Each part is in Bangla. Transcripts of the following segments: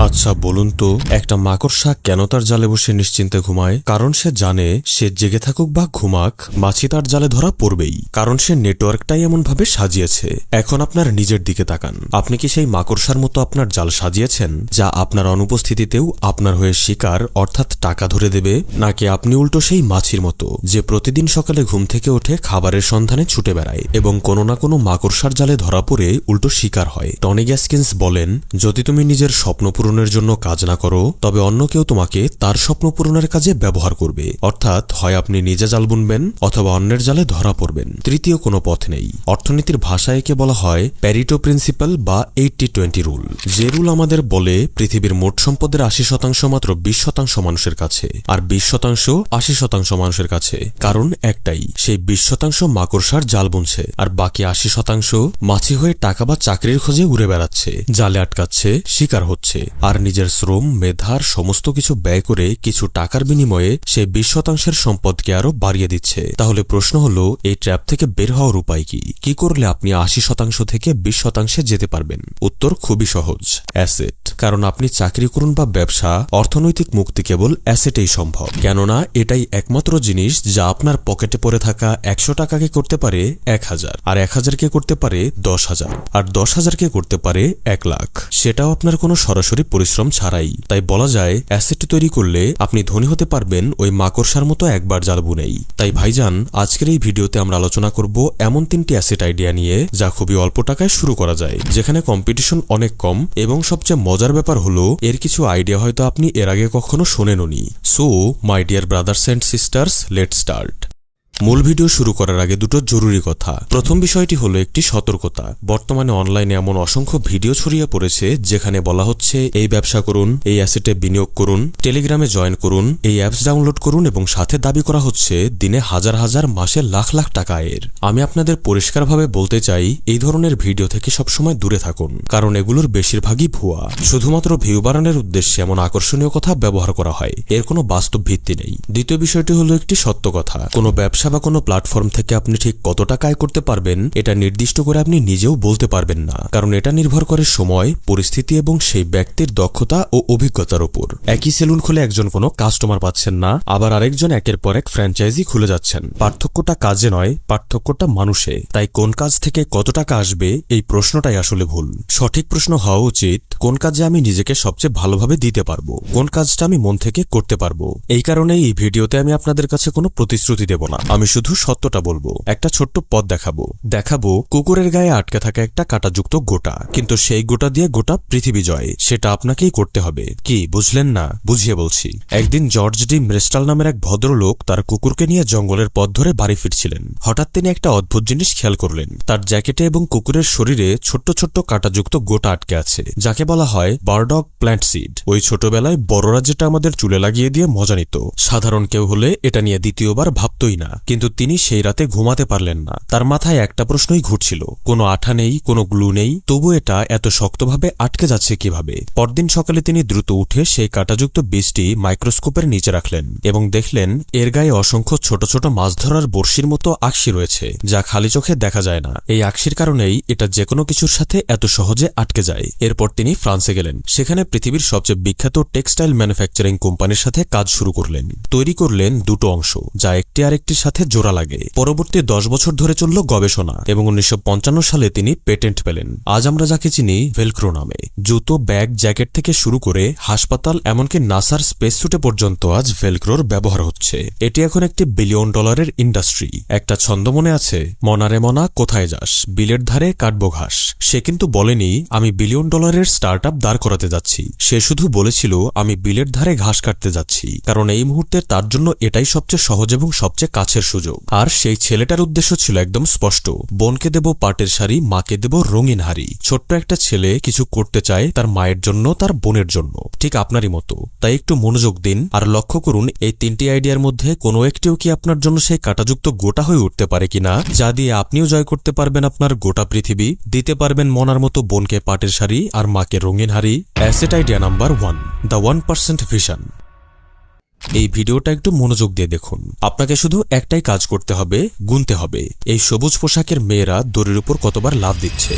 আচ্ছা বলুন তো, একটা মাকড়সা কেন তার জালে বসে নিশ্চিন্তে ঘুমায়? কারণ সে জানে সে জেগে থাকুক বা ঘুমাক, মাছি তার জালে ধরা পড়বেই। কারণ সে নেটওয়ার্কটাই এমনভাবে সাজিয়েছে। এখন আপনার নিজের দিকে তাকান। আপনি কি সেই মাকড়সার মতো আপনার জাল সাজিয়েছেন, যা আপনার অনুপস্থিতিতেও আপনার হয়ে শিকার অর্থাৎ টাকা ধরে দেবে? নাকি আপনি উল্টো সেই মাছির মতো, যে প্রতিদিন সকালে ঘুম থেকে উঠে খাবারের সন্ধানে ছুটে বেড়ায় এবং কোনো না কোনো মাকড়সার জালে ধরা পড়ে উল্টো শিকার হয়? টনি গ্যাসকিন্স বলেন, যদি তুমি নিজের স্বপ্ন পূরণের জন্য কাজ না করো, তবে অন্য কেউ তোমাকে তার স্বপ্ন পূরণের কাজে ব্যবহার করবে। অর্থাৎ হয় আপনি নিজে জাল বুনবেন অথবা অন্যের জালে ধরা পড়বেন। তৃতীয় কোনো পথ নেই। অর্থনীতির ভাষায় একে বলা হয় প্যারিটো প্রিন্সিপাল বা 80-20 রুল। যে রুল আমাদের বলে পৃথিবীর মোট সম্পদের 80% মাত্র 20% মানুষের কাছে, আর 20% 80% মানুষের কাছে। কারণ একটাই, সেই 20% মাকড়সার জাল বুনছে, আর বাকি 80% মাছি হয়ে টাকা বা চাকরির খোঁজে উড়ে বেড়াচ্ছে, জালে আটকাচ্ছে, শিকার হচ্ছে, আর নিজের শ্রম মেধার সমস্ত কিছু ব্যয় করে কিছু টাকার বিনিময়ে সেই 20%-এর সম্পদকে আরো বাড়িয়ে দিচ্ছে। তাহলে প্রশ্ন হলো, এই ট্র্যাপ থেকে বের হওয়ার উপায় কি? কি করলে আপনি 80% থেকে 20%-এ যেতে পারবেন? উত্তর খুবই সহজ, অ্যাসেট। কারণ আপনি চাকরি করুন বা ব্যবসা, অর্থনৈতিক মুক্তি কেবল অ্যাসেটেই সম্ভব। কেননা এটাই একমাত্র জিনিস যা আপনার পকেটে পড়ে থাকা 100 টাকাকে করতে পারে 1000, আর 1000-কে করতে পারে 10,000, আর 10,000-কে করতে পারে 1 লাখ। সেটাও আপনার কোনো সরাসরি পরিশ্রম ছাড়াই। তাই বলা যায়, অ্যাসেট তৈরি করলে আপনি ধনী হতে পারবেন ওই মাকড়সার মতো একবার জাল বুনেই। তাই ভাইজান, আজকের এই ভিডিওতে আমরা আলোচনা করব এমন 3টি অ্যাসেট আইডিয়া নিয়ে, যা খুবই অল্প টাকায় শুরু করা যায়, যেখানে কম্পিটিশন অনেক কম, এবং সবচেয়ে মজার ব্যাপার হলো এর কিছু আইডিয়া হয়তো আপনি এর আগে কখনো শোনেননি। So my dear brothers and sisters, let's start. মূল ভিডিও শুরু করার আগে দুটো জরুরি কথা। প্রথম বিষয়টি হলো একটি সতর্কতা। বর্তমানে অনলাইনে এমন অসংখ্য ভিডিও ছড়িয়ে পড়েছে যেখানে বলা হচ্ছে এই ব্যবসা করুন, এই অ্যাসেটে বিনিয়োগ করুন, টেলিগ্রামে জয়েন করুন, এই অ্যাপস ডাউনলোড করুন, এবং সাথে দাবি করা হচ্ছে দিনে হাজার হাজার, মাসে লাখ লাখ টাকা আয়ের। আমি আপনাদের পরিষ্কারভাবে বলতে চাই, এই ধরনের ভিডিও থেকে সবসময় দূরে থাকুন, কারণ এগুলোর বেশিরভাগই ভুয়া। শুধুমাত্র ভিউ বাড়ানোর উদ্দেশ্যে এমন আকর্ষণীয় কথা ব্যবহার করা হয়, এর কোনো বাস্তব ভিত্তি নেই। দ্বিতীয় বিষয়টি হলো একটি সত্য কথা। কোনো ব্যবসা বা কোনো প্ল্যাটফর্ম থেকে আপনি ঠিক কত টাকা আয় করতে পারবেন, এটা নির্দিষ্ট করে আপনি নিজেও বলতে পারবেন না, কারণ এটা নির্ভর করে সময়, পরিস্থিতি এবং সেই ব্যক্তির দক্ষতা ও অভিজ্ঞতার উপর। একই সেলুন খুলে একজন কোনো কাস্টমার পাচ্ছেন না, আবার আরেকজন একের পর এক ফ্র্যাঞ্চাইজি খুলে যাচ্ছেন। পার্থক্যটা কাজে নয়, পার্থক্যটা মানুষে। তাই কোন কাজ থেকে কত টাকা আসবে, এই প্রশ্নটাই আসলে ভুল। সঠিক প্রশ্ন হওয়া উচিত, কোন কাজে আমি নিজেকে সবচেয়ে ভালোভাবে দিতে পারবো, কোন কাজটা আমি মন থেকে করতে পারবো। এই কারণেই এই ভিডিওতে আমি আপনাদের কাছে কোনো প্রতিশ্রুতি দেব না, আমি শুধু সত্যটা বলবো। একটা ছোট্ট পথ দেখাবো কুকুরের গায়ে আটকে থাকা একটা কাঁটাযুক্ত গোটা, কিন্তু সেই গোটা দিয়ে গোটা পৃথিবী জয়, সেটা আপনাকেই করতে হবে। কি বুঝলেন না? বুঝিয়ে বলছি। একদিন জর্জ ডি মেস্টাল নামের এক ভদ্রলোক তার কুকুরকে নিয়ে জঙ্গলের পথ ধরে বাড়ি ফিরছিলেন। হঠাৎ তিনি একটা অদ্ভুত জিনিস খেয়াল করলেন। তার জ্যাকেটে এবং কুকুরের শরীরে ছোট্ট ছোট্ট কাঁটাযুক্ত গোটা আটকে আছে, যাকে বলা হয় বার্ডগ প্ল্যান্ট সিড। ওই ছোটবেলায় বড়রা যেটা আমাদের চুলে লাগিয়ে দিয়ে মজা নিত, সাধারণ কেউ হলে এটা নিয়ে দ্বিতীয়বার ভাবতই না। কিন্তু তিনি সেই রাতে ঘুমাতে পারলেন না। তার মাথায় একটা প্রশ্নই ঘুরছিল, কোনো আঠা নেই, কোনো গ্লু নেই, তবু এটা এত শক্তভাবে আটকে যাচ্ছে কিভাবে? পরদিন সকালে তিনি দ্রুত উঠে সেই কাঁটাযুক্ত বীজটি মাইক্রোস্কোপের নিচে রাখলেন এবং দেখলেন এর গায়ে অসংখ্য ছোট ছোট মাছ ধরার বড়শির মতো আকশি রয়েছে, যা খালি চোখে দেখা যায় না। এই আকশির কারণেই এটা যেকোনো কিছুর সাথে এত সহজে আটকে যায়। এরপর তিনি ফ্রান্সে গেলেন। সেখানে পৃথিবীর সবচেয়ে বিখ্যাত টেক্সটাইল ম্যানুফ্যাকচারিং কোম্পানির সাথে কাজ শুরু করলেন। তৈরি করলেন দুটো অংশ, যা একটি আরেকটির সাথে জোড়া লাগে। পরবর্তী 10 বছর ধরে চলল গবেষণা এবং 1955 সালে তিনি পেটেন্ট পেলেন। আজ আমরা যাকে চিনি ভেলক্রো নামে। জুতো, ব্যাগ, জ্যাকেট থেকে শুরু করে হাসপাতাল, এমনকি নাসার স্পেস স্যুটে পর্যন্ত আজ ভেলক্রোর ব্যবহার হচ্ছে। এটি এখন একটি $1 বিলিয়ন ইন্ডাস্ট্রি। একটা ছন্দ মনে আছে, মনারে মনা কোথায় যাস, বিলের ধারে কাটবো ঘাস। সে কিন্তু বলেনি আমি $1 বিলিয়ন স্টার্টআপ দাঁড় করাতে যাচ্ছি। সে শুধু বলেছিল আমি বিলের ধারে ঘাস কাটতে যাচ্ছি, কারণ এই মুহূর্তে তার জন্য এটাই সবচেয়ে সহজ এবং সবচেয়ে কাছের সুযোগ। আর সেই ছেলেটার উদ্দেশ্য ছিল একদম স্পষ্ট, বোনকে দেব পাটের শাড়ি, মাকে দেব রঙিন হাড়ি। ছোট্ট একটা ছেলে কিছু করতে চায় তার মায়ের জন্য, তার বোনের জন্য, ঠিক আপনারই মতো। তাই একটু মনোযোগ দিন আর লক্ষ্য করুন এই 3টি আইডিয়ার মধ্যে কোনো একটিও কি আপনার জন্য সেই কাঁটাযুক্ত গোটা হয়ে উঠতে পারে কিনা, যা দিয়ে আপনিও জয় করতে পারবেন আপনার গোটা পৃথিবী, দিতে পারবেন মনার মতো বোনকে পাটের শাড়ি আর মাকে রঙিন হাড়ি। Asset idea number 1, the 1% vision. এই ভিডিওটা একটু মনোযোগ দিয়ে দেখুন। আপনাকে শুধু একটাই কাজ করতে হবে, গুনতে হবে এই সবুজ পোশাকের মেয়েরা দড়ির উপর কতবার লাফ দিচ্ছে।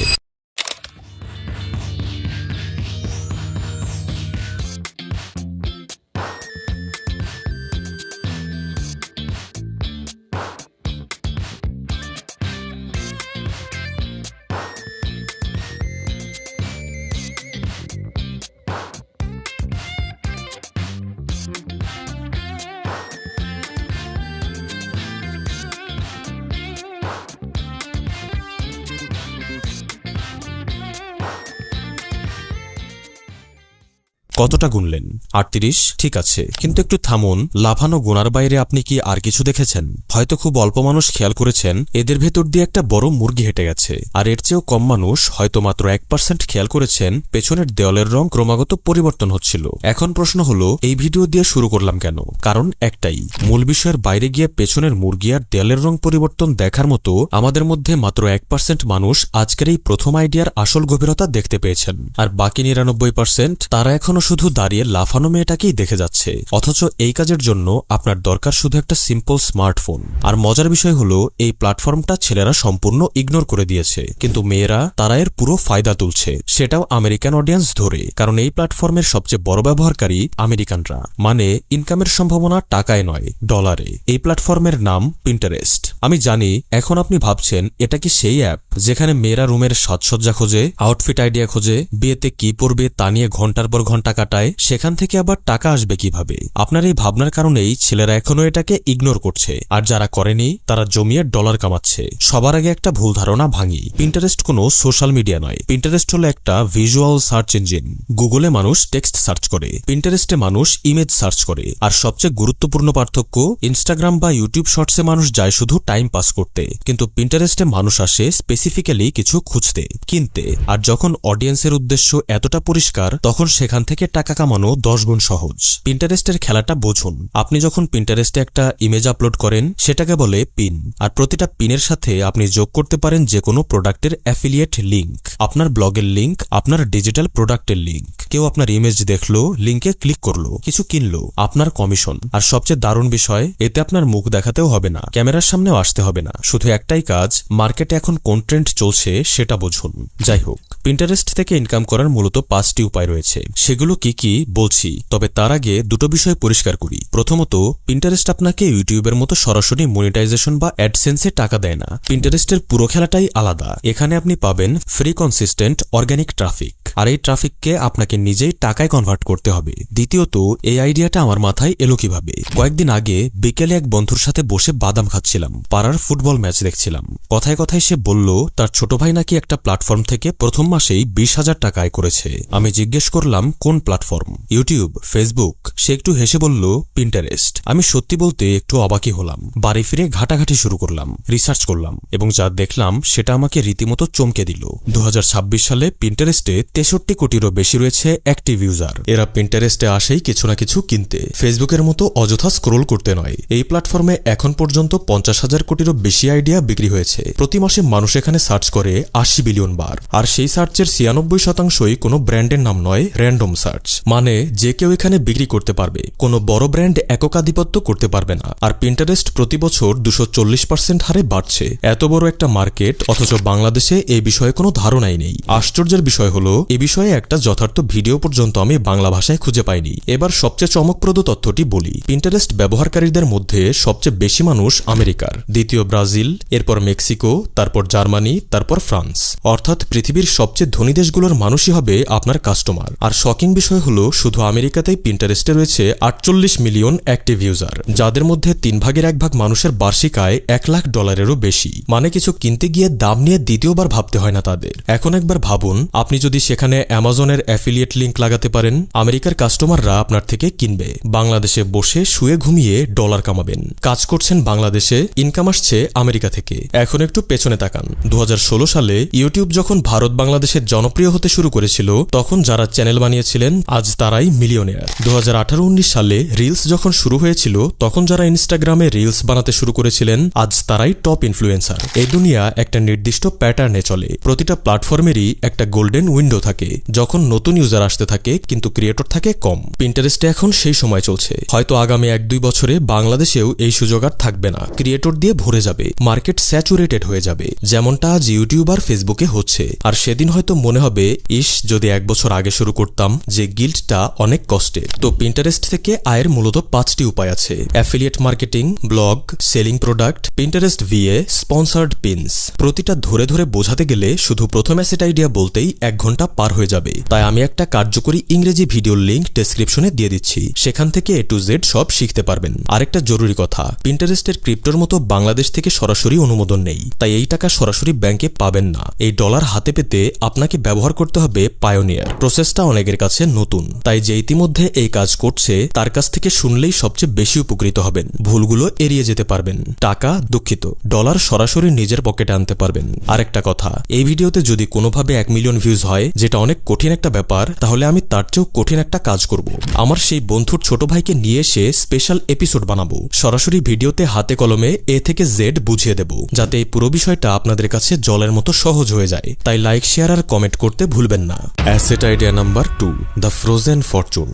কতটা গুনলেন? 38? ঠিক আছে, কিন্তু একটু থামুন। লাফানো গোনার বাইরে আপনি কি আর কিছু দেখেছেন? হয়তো খুব অল্প মানুষ খেয়াল করেছেন এদের ভেতর দিয়ে একটা বড় মুরগি হেঁটে গেছে, আর এর চেয়েও কম মানুষ হয়তো মাত্র 1% খেয়াল করেছেন পেছনের দেওয়ালের রং ক্রমাগত পরিবর্তন হচ্ছিল। এখন প্রশ্ন হলো, এই ভিডিও দিয়ে শুরু করলাম কেন? কারণ একটাই, মূল বিষয়ের বাইরে গিয়ে পেছনের মুরগি আর দেয়ালের রং পরিবর্তন দেখার মতো আমাদের মধ্যে মাত্র 1% মানুষ আজকের এই প্রথম আইডিয়ার আসল গভীরতা দেখতে পেয়েছেন, আর বাকি 99% তারা এখনো শুধু দাঁড়িয়ে লাফানো মেয়েটাকেই দেখে যাচ্ছে। অথচ এই কাজের জন্য আপনার দরকার শুধু একটা সিম্পল স্মার্টফোন। আর মজার বিষয় হলো, এই প্ল্যাটফর্মটা ছেলেরা সম্পূর্ণ ইগনোর করে দিয়েছে, কিন্তু মেয়েরা তারা এর পুরো ফায়দা তুলছে, সেটাও আমেরিকান অডিয়েন্স ধরে। কারণ এই প্ল্যাটফর্মের সবচেয়ে বড় ব্যবহারকারী আমেরিকানরা, মানে ইনকামের সম্ভাবনা টাকায় নয়, ডলারে। এই প্ল্যাটফর্মের নাম পিন্টারেস্ট। আমি জানি এখন আপনি ভাবছেন এটা কি সেই অ্যাপ যেখানে মেয়েরা রুমের সাজসজ্জা খোঁজে, আউটফিট আইডিয়া খোঁজে, বিয়েতে কি পরবে তা নিয়ে ঘন্টার পর ঘন্টা কাটায়, সেখান থেকে আবার টাকা আসবে কিভাবে? আপনার এই ভাবনার কারণেই ছেলেরা এখনো এটাকে ইগনোর করছে, আর যারা করেনি তারা জমিয়ে ডলার কামাচ্ছে। সবার আগে একটা ভুল ধারণা ভাঙি, পিন্টারেস্ট কোনো সোশ্যাল মিডিয়া নয়। পিন্টারেস্ট হলো একটা ভিজুয়াল সার্চ ইঞ্জিন। গুগলে মানুষ টেক্সট সার্চ করে, পিন্টারেস্টে মানুষ ইমেজ সার্চ করে। আর সবচেয়ে গুরুত্বপূর্ণ পার্থক্য, ইনস্টাগ্রাম বা ইউটিউব শর্টসে মানুষ যায় শুধু টাইম পাস করতে, কিন্তু পিন্টারেস্টে মানুষ আসে স্পেসিফিক্যালি কিছু খুঁজতে, কিনতে। আর যখন অডিয়েন্সের উদ্দেশ্য এতটা পরিষ্কার, তখন সেখান থেকে টাকা কামানো 10 গুণ সহজ। পিন্টারেস্টের খেলাটা বুঝুন। আপনি যখন পিন্টারেস্টে একটা ইমেজ আপলোড করেন, সেটাকে বলে পিন, আর প্রতিটা পিনের সাথে আপনি যোগ করতে পারেন যে কোনো প্রোডাক্টের অ্যাফিলিয়েট লিঙ্ক, আপনার ব্লগের লিঙ্ক, আপনার ডিজিটাল প্রোডাক্টের লিঙ্ক। কেউ আপনার ইমেজ দেখলো, লিঙ্কে ক্লিক করলো, কিছু কিনলো, আপনার কমিশন। আর সবচেয়ে দারুণ বিষয়, এতে আপনার মুখ দেখাতেও হবে না, ক্যামেরার সামনেও আসতে হবে না, শুধু একটাই কাজ, মার্কেটে এখন কোন ট্রেন্ড চলছে সেটা বুঝুন। যাই হোক, পিন্টারেস্ট থেকে ইনকাম করার মূলত 5টি উপায় রয়েছে। সেগুলো কি কি বলছি, তবে তার আগে দুটো বিষয় পরিষ্কার করি। প্রথমত, পিন্টারেস্ট আপনাকে ইউটিউবের মতো সরাসরি মনিটাইজেশন বা অ্যাডসেন্সে টাকা দেয় না। পিন্টারেস্টের পুরো খেলাটাই আলাদা। এখানে আপনি পাবেন ফ্রি কনসিস্টেন্ট অর্গানিক ট্রাফিক, আর এই ট্রাফিককে আপনাকে নিজেই টাকায় কনভার্ট করতে হবে। দ্বিতীয়ত, এই আইডিয়াটা আমার মাথায় এলো কিভাবে? কয়েকদিন আগে বিকেলে এক বন্ধুর সাথে বসে বাদাম খাচ্ছিলাম, পাড়ার ফুটবল ম্যাচ দেখছিলাম। কথায় কথায় সে বলল তার ছোট ভাই নাকি একটা প্ল্যাটফর্ম থেকে প্রথম মাসেই 20,000 টাকা আয় করেছে। আমি জিজ্ঞেস করলাম কোন প্ল্যাটফর্ম, ইউটিউব, ফেসবুক? সে একটু হেসে বলল পিন্টারেস্ট। আমি সত্যি বলতে একটু অবাকই হলাম। বাড়ি ফিরে ঘাটাঘাটি শুরু করলাম, রিসার্চ করলাম, এবং যা দেখলাম সেটা আমাকে রীতিমতো চমকে দিল। 2026 সালে পিন্টারেস্টে 63 কোটিরও বেশি রয়েছে অ্যাক্টিভ ইউজার। এরা পিন্টারেস্টে আসেই কিছু না কিছু কিনতে, ফেসবুকের মতো অযথা স্ক্রোল করতে নয়। এই প্ল্যাটফর্মে এখন পর্যন্ত 50,000 কোটিরও বেশি আইডিয়া বিক্রি হয়েছে। প্রতি মাসে মানুষ এখানে সার্চ করে 80 বিলিয়ন বার, আর সেই সার্চের 96% কোনো ব্র্যান্ডের নাম নয়, র্যান্ডম সার্চ। মানে যে কেউ এখানে বিক্রি করতে পারবে, কোনো বড় ব্র্যান্ড এককাধিপত্য করতে পারবে না। আর পিন্টারেস্ট প্রতি বছর 240% হারে বাড়ছে। এত বড় একটা মার্কেট, অথচ বাংলাদেশে এই বিষয়ে কোনো ধারণাই নেই। আশ্চর্যের বিষয় হলো, এ বিষয়ে একটা যথার্থ ভিডিও পর্যন্ত আমি বাংলা ভাষায় খুঁজে পাইনি। এবার সবচেয়ে চমকপ্রদ তথ্যটি বলি। পিন্টারেস্ট ব্যবহারকারীদের মধ্যে সবচেয়ে বেশি মানুষ আমেরিকার, দ্বিতীয় ব্রাজিল, এরপর মেক্সিকো, তারপর জার্মানি, তারপর ফ্রান্স। অর্থাৎ পৃথিবীর সবচেয়ে ধনী দেশগুলোর মানুষই হবে আপনার কাস্টমার। আর শকিং বিষয় হলো, শুধু আমেরিকাতেই পিন্টারেস্টে রয়েছে 48 মিলিয়ন অ্যাক্টিভ ইউজার, যাদের মধ্যে 1/3 মানুষের বার্ষিক আয় $1,00,000-এরও বেশি। মানে কিছু কিনতে গিয়ে দাম নিয়ে দ্বিতীয়বার ভাবতে হয় না তাদের। এখন একবার ভাবুন, আপনি যদি সেখানে অ্যামাজনের অ্যাফিলিয়েট লিঙ্ক লাগাতে পারেন, আমেরিকার কাস্টমাররা আপনার থেকে কিনবে। বাংলাদেশে বসে শুয়ে ঘুমিয়ে ডলার কামাবেন। কাজ করছেন বাংলাদেশে, ইনকাম আসছে আমেরিকা থেকে। এখন একটু পেছনে তাকান। 2016 সালে ইউটিউব যখন ভারত বাংলাদেশের জনপ্রিয় হতে শুরু করেছিল, তখন যারা চ্যানেল বানিয়েছিলেন আজ তারাই মিলিয়নেয়ার। 2018-19 সালে রিলস যখন শুরু হয়েছিল, তখন যারা ইনস্টাগ্রামে রিলস বানাতে শুরু করেছিলেন আজ তারাই টপ ইনফ্লুয়েন্সার। এই দুনিয়া একটা নির্দিষ্ট প্যাটার্নে চলে। প্রতিটা প্ল্যাটফর্মেরই একটা গোল্ডেন উইন্ডো থাকে, যখন নতুন ইউজার আসতে থাকে কিন্তু ক্রিয়েটর থাকে কম। পিন্টারেস্টে এখন সেই সময় চলছে। হয়তো আগামী 1-2 বছরে বাংলাদেশেও এই সুযোগ আর থাকবে না। ক্রিয়েটর দিয়ে ভরে যাবে, মার্কেট স্যাচুরেটেড হয়ে যাবে, যেমনটা আজ ইউটিউব আর ফেসবুকে হচ্ছে। আর সেদিন হয়তো মনে হবে, ইস, যদি 1 বছর আগে শুরু করতাম। যে গিল্ডটা অনেক কষ্টের। তো পিন্টারেস্ট থেকে আয়ের মূলত 5টি উপায় আছে: affiliate marketing, blog, selling product, Pinterest VA, sponsored pins. প্রতিটা ধরে ধরে বোঝাতে গেলে শুধু প্রথম অ্যাসেট আইডিয়া বলতেই 1 ঘন্টা পার হয়ে যাবে। তাই আমি একটা কার্যকরী ইংরেজি ভিডিওর লিঙ্ক ডেসক্রিপশনে দিয়ে দিচ্ছি, সেখান থেকে A to Z সব শিখতে পারবেন। আরেকটা জরুরি কথা, পিন্টারেস্টের ক্রিপ্টোর মতো বাংলাদেশ থেকে সরাসরি অনুমোদন নেই, তাই এই টাকা সরাসরি ব্যাংকে পাবেন না। এই ডলার হাতে পেতে আপনাকে ব্যবহার করতে হবে পায়োনিয়ার। প্রসেসটা অনেকের কাছে নতুন, তাই যে ইতিমধ্যে এই কাজ করছে তার কাছ থেকে শুনলেই সবচেয়ে বেশি উপকৃত হবেন। ভুলগুলো এড়িয়ে যেতে পারবেন। টাকা, দুঃখিত, ডলার সরাসরি নিজের পকেটে আনতে পারবেন। আরেকটা কথা, এই ভিডিওতে যদি কোনোভাবে 1 মিলিয়ন ভিউজ হয়, যেটা অনেক কঠিন একটা ব্যাপার, তাহলে আমি তার চেয়েও কঠিন একটা কাজ করব। আমার সেই বন্ধুর ছোট ভাইকে নিয়ে এসে স্পেশাল এপিসোড বানাবো। সরাসরি ভিডিওতে হাতে কলমে এ থেকে জেড বুঝিয়ে দেব, যাতে এই পুরো বিষয়টা আপনাদের কাছে জলের মতো সহজ হয়ে যায়। তাই লাইক, শেয়ার আর কমেন্ট করতে ভুলবেন না। Asset idea number 2, the frozen Fortune.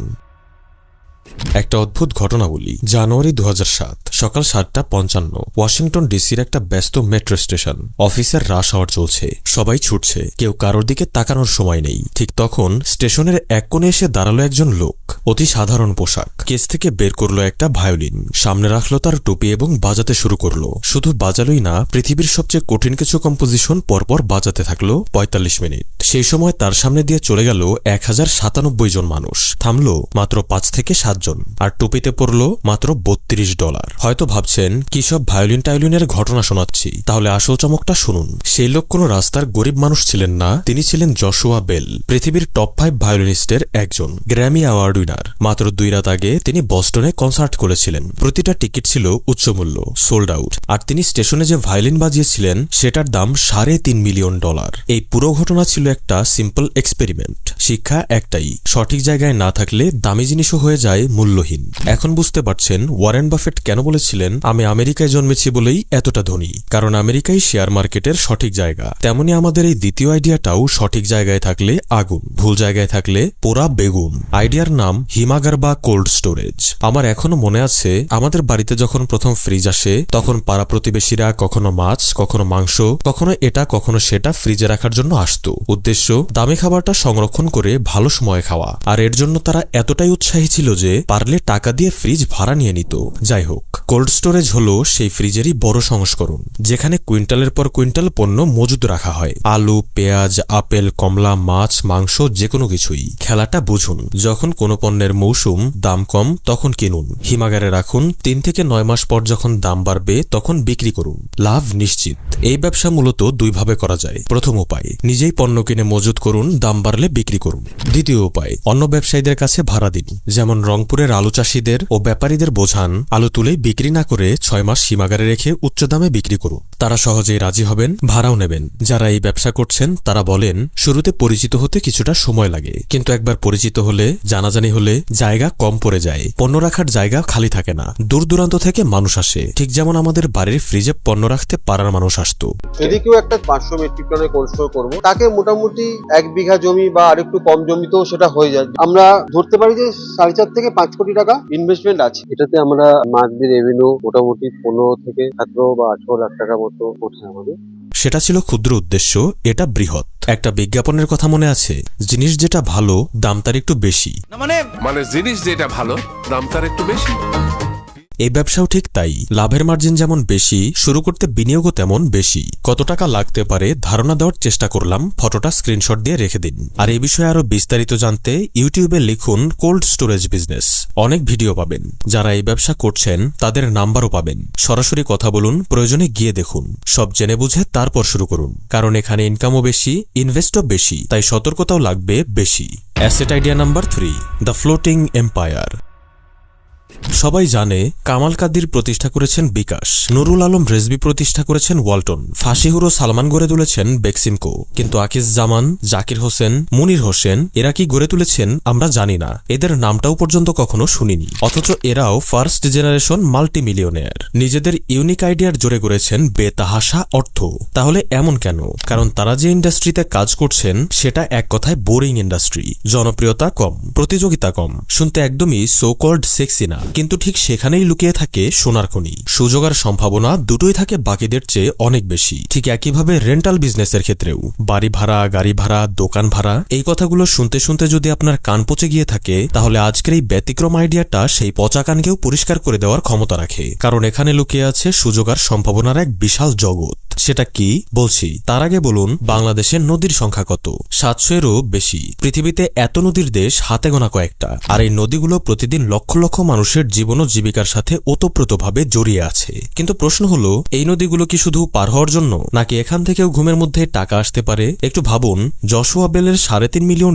একটা অদ্ভুত ঘটনা বলি। জানুয়ারি 2007, সকাল 7:55, ওয়াশিংটন ডিসির একটা ব্যস্ত মেট্রো স্টেশন। অফিসের রাশ আওয়ার চলছে, সবাই ছুটছে, কেউ কারোর দিকে তাকানোর সময় নেই। ঠিক তখন স্টেশনের এক কোণে এসে দাঁড়ালো একজন লোক। অতি সাধারণ পোশাক, কেস থেকে বের করলো একটা ভায়োলিন, সামনে রাখলো তার টুপি এবং বাজাতে শুরু করলো। শুধু বাজালোই না, পৃথিবীর সবচেয়ে কঠিন কিছু কম্পোজিশন পরপর বাজাতে থাকলো 45 মিনিট। সেই সময় তার সামনে দিয়ে চলে গেল 1097 জন মানুষ। থামলো মাত্র 5 থেকে 7 জন, আর টুপিতে পড়লো মাত্র $32। হয়তো ভাবছেন কি সব ভায়োলিন টায়োলিনের ঘটনা শোনাচ্ছি, তাহলে আসল চমকটা শুনুন। সেই লোক কোনো রাস্তার গরিব মানুষ ছিলেন না, তিনি ছিলেন জশুয়া বেল, পৃথিবীর টপ 5 ভায়োলিনিস্টের একজন, গ্র্যামি অ্যাওয়ার্ড উইনার। মাত্র 2 রাত আগে তিনি বস্টনে কনসার্ট করেছিলেন। প্রতিটা টিকিট ছিল উচ্চমূল্য, সোল্ড আউট। আর তিনি স্টেশনে যে ভায়োলিন বাজিয়েছিলেন সেটার দাম $3.5 মিলিয়ন। এই পুরো ঘটনা ছিল একটা সিম্পল এক্সপেরিমেন্ট। শিক্ষা একটাই, সঠিক জায়গায় না থাকলে দামি জিনিসও হয়ে যায় মূল্যহীন। এখন বুঝতে পারছেন ওয়ারেন বাফেট কেন বলেছিলেন আমি আমেরিকায় জন্মেছি বলেই এতটা ধনী, কারণ আমেরিকাই শেয়ার মার্কেটের সঠিক জায়গা। তেমনি আমাদের এই দ্বিতীয় আইডিয়াটাও সঠিক জায়গায় থাকলে আগুন, ভুল জায়গায় থাকলে পোড়া বেগুন। আইডিয়ার নাম হিমাগার বা কোল্ড স্টোরেজ। আমার এখনো মনে আছে, আমাদের বাড়িতে যখন প্রথম ফ্রিজ আসে, তখন পাড়া প্রতিবেশীরা কখনো মাছ, কখনো মাংস, কখনো এটা কখনো সেটা ফ্রিজে রাখার জন্য আসতো। উদ্দেশ্য দামি খাবারটা সংরক্ষণ করে ভালো সময় খাওয়া। আর এর জন্য তারা এতটাই উৎসাহী ছিল যে পারলে টাকা দিয়ে ফ্রিজ ভাড়া নিয়ে নিত। যাই হোক, কোল্ড স্টোরেজ হলো সেই ফ্রিজেরই বড় সংস্করণ, যেখানে কুইন্টালের পর কুইন্টাল পণ্য মজুদ রাখা হয়। আলু, পেঁয়াজ, আপেল, কমলা, মাছ, মাংস, যে কোনো কিছুই। খেলাটা বুঝুন, যখন কোনো পণ্যের মৌসুম, দাম কম, তখন কিনুন, হিমাগারে রাখুন। 3 থেকে 9 মাস পর যখন দাম বাড়বে তখন বিক্রি করুন, লাভ নিশ্চিত। এই ব্যবসা মূলত 2 ভাবে করা যায়। প্রথম উপায়, নিজেই পণ্য কিনে মজুত করুন, দাম বাড়লে বিক্রি করুন। দ্বিতীয় উপায়, অন্য ব্যবসায়ীদের কাছে ভাড়া দিন। যেমন রংপুরের আলু চাষিদের ও ব্যাপারীদের বোঝান, আলু তুলেই বিক্রি না করে 6 মাস হিমাগারে রেখে উচ্চ দামে বিক্রি করুন। তারা সহজেই রাজি হবেন, ভাড়াও নেবেন। যারা এই ব্যবসা করছেন তারা বলেন শুরুতে পরিচিত হতে কিছুটা সময় লাগে, কিন্তু একবার পরিচিত হলে, জানাজানি হলে জায়গা কম পড়ে যায়, পণ্য রাখার জায়গা খালি থাকে না। দূর দূরান্ত থেকে মানুষ আসে, ঠিক যেমন আমাদের বাড়ির ফ্রিজে পণ্য রাখতে পারার মানুষ আসতো। যদি কেউ একটা 500 মেট্রিক টনের কোল্ড স্টোর করবো, তাকে মোটামুটি 1 বিঘা জমি বা আরেকটু কম জমিতেও সেটা হয়ে যায়। আমরা ধরতে পারি যে 4.5 থেকে 5 কোটি টাকা ইনভেস্টমেন্ট আছে। এটাতে আমরা মান্থলি রেভিনিউ মোটামুটি 15 থেকে 17 বা 18 লাখ টাকা মতো ওঠে আমাদের। সেটা ছিল ক্ষুদ্র উদ্দেশ্য, এটা বৃহৎ। একটা বিজ্ঞাপনের কথা মনে আছে, জিনিস যেটা ভালো দাম তার একটু বেশি। মানে জিনিস যেটা ভালো দাম তার একটু বেশি। এই ব্যবসাও ঠিক তাই। লাভের মার্জিন যেমন বেশি, শুরু করতে বিনিয়োগও তেমন বেশি। কত টাকা লাগতে পারে ধারণা দেওয়ার চেষ্টা করলাম, ফটোটা স্ক্রিনশট দিয়ে রেখে দিন। আর এই বিষয়ে আরো বিস্তারিত জানতে ইউটিউবে লিখুন কোল্ড স্টোরেজ বিজনেস, অনেক ভিডিও পাবেন। যারা এই ব্যবসা করছেন তাদের নাম্বারও পাবেন। সরাসরি কথা বলুন, প্রয়োজনে গিয়ে দেখুন, সব জেনে বুঝে তারপর শুরু করুন। কারণ এখানে ইনকামও বেশি, ইনভেস্টও বেশি, তাই সতর্কতাও লাগবে বেশি। Asset idea number 3, the floating empire. সবাই জানে কামাল কাদির প্রতিষ্ঠা করেছেন বিকাশ, নুরুল আলম রেজবি প্রতিষ্ঠা করেছেন ওয়ালটন, ফাঁসিহুরো সালমান গড়ে তুলেছেন বেক্সিমকো। কিন্তু আকিজ জামান, জাকির হোসেন, মুনির হোসেন এরা কি গড়ে তুলেছেন আমরা জানি না, এদের নামটাও পর্যন্ত কখনো শুনিনি। অথচ এরাও ফার্স্ট জেনারেশন মাল্টি মিলিয়নেয়ার। নিজেদের ইউনিক আইডিয়ার জোরে গড়েছেন বেতাহাসা অর্থ। তাহলে এমন কেন? কারণ তারা যে ইন্ডাস্ট্রিতে কাজ করছেন সেটা এক কথায় বোরিং ইন্ডাস্ট্রি। জনপ্রিয়তা কম, প্রতিযোগিতা কম, শুনতে একদমই সো কল্ড সেক্সি না, কিন্তু ঠিক সেখানেই লুকিয়ে থাকে সোনার খনি। সুযোগ আর সম্ভাবনা দুটোই থাকে বাকিদের চেয়ে অনেক বেশি। ঠিক একইভাবে রেন্টাল বিজনেসের ক্ষেত্রেও বাড়ি ভাড়া, গাড়ি ভাড়া, দোকান ভাড়া, এই কথাগুলো শুনতে শুনতে যদি আপনার কান পচে গিয়ে থাকে, তাহলে আজকের এই ব্যতিক্রম আইডিয়াটা সেই পচা কানকেও পরিষ্কার করে দেওয়ার ক্ষমতা রাখে। কারণ এখানে লুকিয়ে আছে সুযোগ আর সম্ভাবনার এক বিশাল জগৎ। সেটা কি বলছি, তার আগে বলুন বাংলাদেশের নদীর সংখ্যা কত? 700-এরও বেশি। পৃথিবীতে এত নদীর দেশ হাতে গোনা কয়েকটা, আর এই নদীগুলো প্রতিদিন লক্ষ লক্ষ মানুষের জীবন ও জীবিকার সাথে ওতপ্রোতভাবে জড়িয়ে আছে। কিন্তু প্রশ্ন হলো, এই নদীগুলো কি শুধু পার হওয়ার জন্য, নাকি এখান থেকেও ঘুমের মধ্যে টাকা আসতে পারে? একটু ভাবুন, জশুয়া বেলের $3.5 মিলিয়ন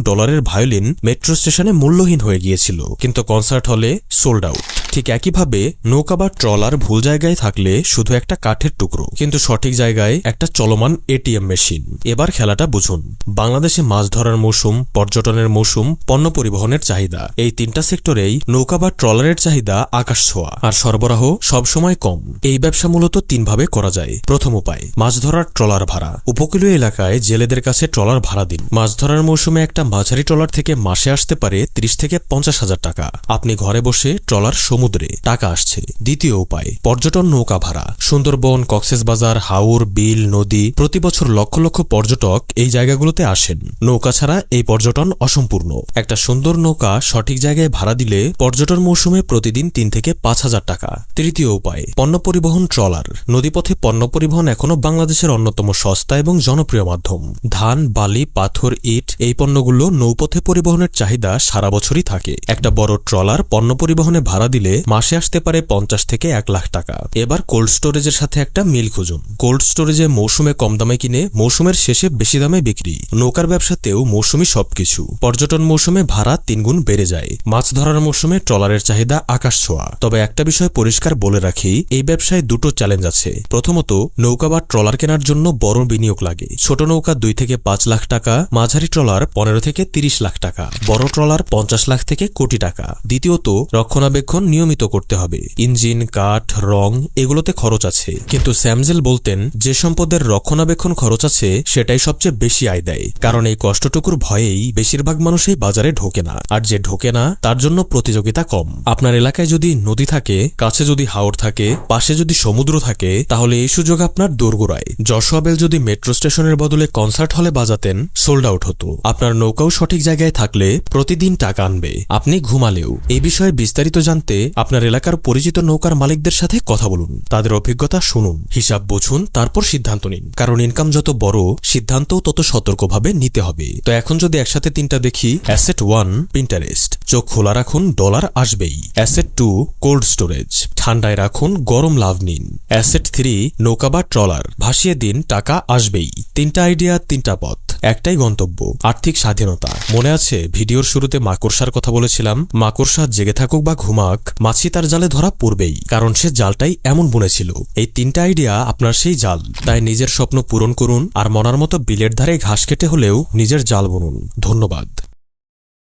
ভায়োলিন মেট্রো স্টেশনে মূল্যহীন হয়ে গিয়েছিল, কিন্তু কনসার্ট হলে সোল্ড আউট। ঠিক একইভাবে নৌকা বা ট্রলার ভুল জায়গায় থাকলে শুধু একটা কাঠের টুকরো, কিন্তু সঠিক জায়গায় একটা চলমান এটিএম মেশিন। এবার খেলাটা বুঝুন। বাংলাদেশে মাছ ধরার মৌসুম, পর্যটনের মৌসুম, পণ্য পরিবহনের চাহিদা, এই 3টা সেক্টরেই নৌকা বা ট্রলারের চাহিদা আকাশ ছোঁয়া, আর সরবরাহ সবসময় কম। এই ব্যবসা মূলত 3 ভাবে করা যায়। প্রথম উপায়, মাছ ধরার ট্রলার ভাড়া। উপকূলীয় এলাকায় জেলেদের কাছে ট্রলার ভাড়া দিন। মাছ ধরার মৌসুমে একটা মাঝারি ট্রলার থেকে মাসে আসতে পারে 30 থেকে 50 হাজার টাকা। আপনি ঘরে বসে ট্রলার সমুদ্রে, টাকা আসছে। দ্বিতীয় উপায়, পর্যটন নৌকা ভাড়া। সুন্দরবন, কক্সবাজার, হাওর, বিল, নদী, প্রতি বছর লক্ষ লক্ষ পর্যটক এই জায়গাগুলোতে আসেন। নৌকা ছাড়া এই পর্যটন অসম্পূর্ণ। একটা সুন্দর নৌকা সঠিক জায়গায় ভাড়া দিলে পর্যটন মৌসুমে প্রতিদিন 3 থেকে 5 হাজার টাকা। তৃতীয় উপায়, পণ্য পরিবহন ট্রলার। নদীপথে পণ্য পরিবহন এখনো বাংলাদেশের অন্যতম সস্তা এবং জনপ্রিয় মাধ্যম। ধান, বালি, পাথর, ইট, এই পণ্যগুলো নৌপথে পরিবহনের চাহিদা সারা বছরই থাকে। একটা বড় ট্রলার পণ্য পরিবহনে ভাড়া দিলে মাসে আসতে পারে 50 থেকে 1 লাখ টাকা। এবার কোল্ড স্টোরেজের সাথে একটা মিল খুঁজুন। কোল্ড স্টোরেজে মৌসুমে কম দামে কিনে মৌসুমের শেষে বেশি দামে বিক্রি। নৌকার ব্যবসাতেও মৌসুমি সবকিছু। পর্যটন মৌসুমে ভাড়া 3 গুণ বেড়ে যায়। মাছ ধরার মৌসুমে ট্রলারের চাহিদা আকাশ ছোঁয়া। তবে একটা বিষয় পরিষ্কার বলে রাখি, এই ব্যবসায় 2টো চ্যালেঞ্জ আছে। প্রথমত, নৌকা বা ট্রলার কেনার জন্য বড় বিনিয়োগ লাগে। ছোট নৌকা 2 থেকে 5 লাখ টাকা, মাঝারি ট্রলার 15 থেকে 30 লাখ টাকা, বড় ট্রলার 50 লাখ থেকে কোটি টাকা। দ্বিতীয়ত, রক্ষণাবেক্ষণ নিয়মিত করতে হবে। ইঞ্জিন, কাঠ, রং, এগুলোতে খরচ আছে। কিন্তু স্যামজেল বলতেন, যে সম্পদের রক্ষণাবেক্ষণ খরচ আছে সেটাই সবচেয়ে বেশি আয় দেয়, কারণ এই কষ্টটুকুর ভয়েই বেশিরভাগ মানুষই বাজারে ঢোকে না, আর যে ঢোকে না তার জন্য প্রতিযোগিতা কম। আপনার এলাকায় যদি নদী থাকে, কাছে যদি হাওর থাকে, পাশে যদি সমুদ্র থাকে, তাহলে এই সুযোগ আপনার দোরগোড়ায়। জশুয়া বেল যদি মেট্রো স্টেশনের বদলে কনসার্ট হলে বাজাতেন, সোল্ড আউট হতো। আপনার নৌকাও সঠিক জায়গায় থাকলে প্রতিদিন টাকা আনবে, আপনি ঘুমালেও। এই বিষয়ে বিস্তারিত জানতে আপনার এলাকার পরিচিত নৌকার মালিকদের সাথে কথা বলুন, তাদের অভিজ্ঞতা শুনুন, হিসাব বুঝুন, তারপর সিদ্ধান্ত নিন। কারণ ইনকাম যত বড়, সিদ্ধান্তও তত সতর্কভাবে নিতে হবে। তো এখন যদি একসাথে 3টা দেখি। Asset 1, Pinterest. চোখ খোলা রাখুন, ডলার আসবেই। Asset 2, cold storage. ঠান্ডায় রাখুন, গরম লাভ নিন। অ্যাসেট 3, নৌকা বা ট্রলার। ভাসিয়ে দিন, টাকা আসবেই। 3টা আইডিয়া, 3টা পথ, একটাই গন্তব্য, আর্থিক স্বাধীনতা। মনে আছে ভিডিওর শুরুতে মাকড়সার কথা বলেছিলাম? মাকড়সা জেগে থাকুক বা ঘুমাক, মাছি তার জালে ধরা পড়বেই, কারণ সে জালটাই এমন বুনেছিল। এই 3টা আইডিয়া আপনার সেই জাল। তাই নিজের স্বপ্ন পূরণ করুন, আর মনার মতো বিলের ধারে ঘাস কেটে হলেও নিজের জাল বুনুন। ধন্যবাদ।